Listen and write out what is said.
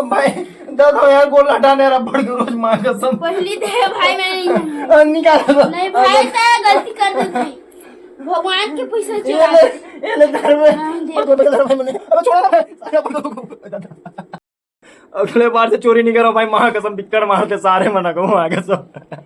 भाई दे दो यार, गोल हटाने रबड़ की रोज माँ कसम। पहली दे भाई, मैंने निकाल दो। नहीं भाई, तो गलती कर देती, भगवान के पैसा ये चुरा ले, ये ले धर में। हाँ, दे। अबे छोड़। अगले बार से चोरी नहीं करो भाई, माँ कसम बिक्कड़ मारते सारे मना को माँ कसम।